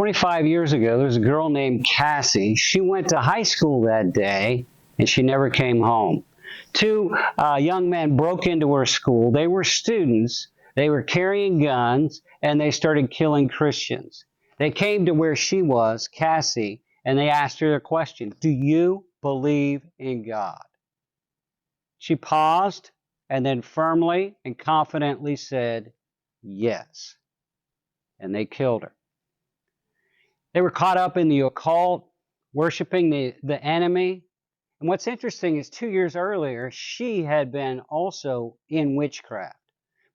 25 years ago, there was a girl named Cassie. She went to high school that day, and she never came home. Two young men broke into her school. They were students. They were carrying guns, and they started killing Christians. They came to where she was, Cassie, and they asked her a question: do you believe in God? She paused and then firmly and confidently said, yes. And they killed her. They were caught up in the occult, worshiping the enemy. And what's interesting is 2 years earlier, she had been also in witchcraft.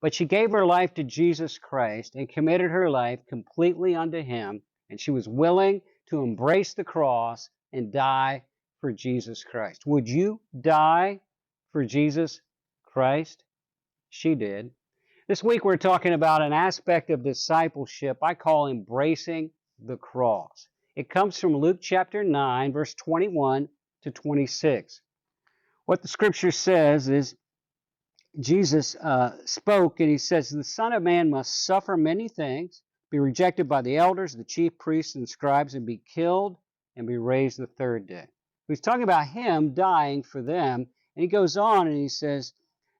But she gave her life to Jesus Christ and committed her life completely unto Him. And she was willing to embrace the cross and die for Jesus Christ. Would you die for Jesus Christ? She did. This week we're talking about an aspect of discipleship I call embracing the cross. It comes from Luke chapter 9, verse 21 to 26. What the scripture says is, Jesus spoke and He says, the Son of Man must suffer many things, be rejected by the elders, the chief priests and scribes, and be killed and be raised the third day. He's talking about Him dying for them. And He goes on and He says,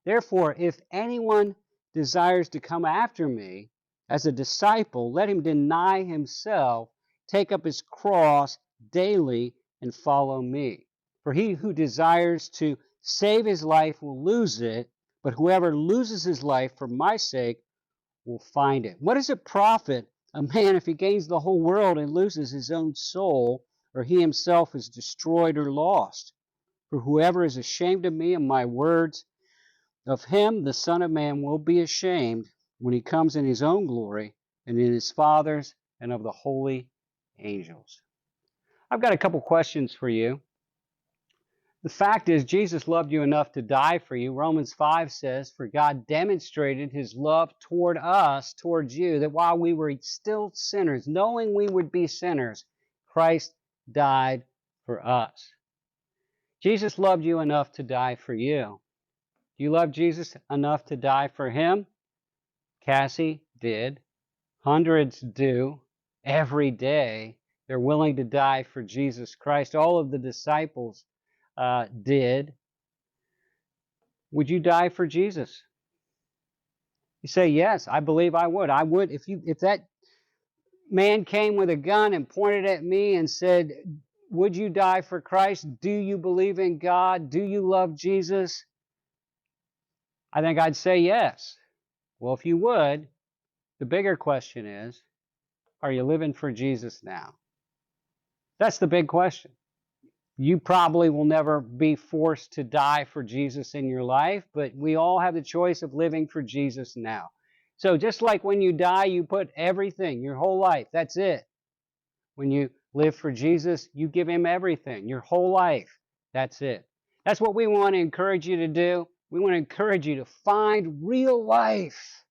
therefore, if anyone desires to come after me as a disciple, let him deny himself, take up his cross daily, and follow me. For he who desires to save his life will lose it, but whoever loses his life for my sake will find it. What does it profit a man if he gains the whole world and loses his own soul, or he himself is destroyed or lost? For whoever is ashamed of me and my words, of him the Son of Man will be ashamed when He comes in His own glory and in His Father's and of the holy angels. I've got a couple questions for you. The fact is, Jesus loved you enough to die for you. Romans 5 says, for God demonstrated His love toward us, towards you, that while we were still sinners, knowing we would be sinners, Christ died for us. Jesus loved you enough to die for you. Do you love Jesus enough to die for Him? Cassie did. Hundreds do every day. They're willing to die for Jesus Christ. All of the disciples did. Would you die for Jesus? You say, yes, I believe I would. I would. If that man came with a gun and pointed at me and said, would you die for Christ? Do you believe in God? Do you love Jesus? I think I'd say yes. Well, if you would, the bigger question is, are you living for Jesus now? That's the big question. You probably will never be forced to die for Jesus in your life, but we all have the choice of living for Jesus now. So just like when you die, you put everything, your whole life, that's it. When you live for Jesus, you give Him everything, your whole life, that's it. That's what we want to encourage you to do. We want to encourage you to find real life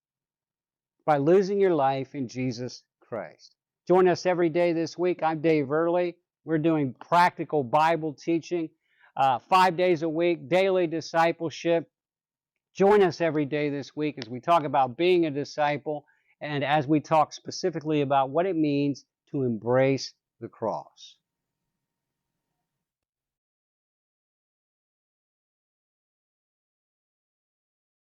by losing your life in Jesus Christ. Join us every day this week. I'm Dave Early. We're doing practical Bible teaching 5 days a week, daily discipleship. Join us every day this week as we talk about being a disciple and as we talk specifically about what it means to embrace the cross.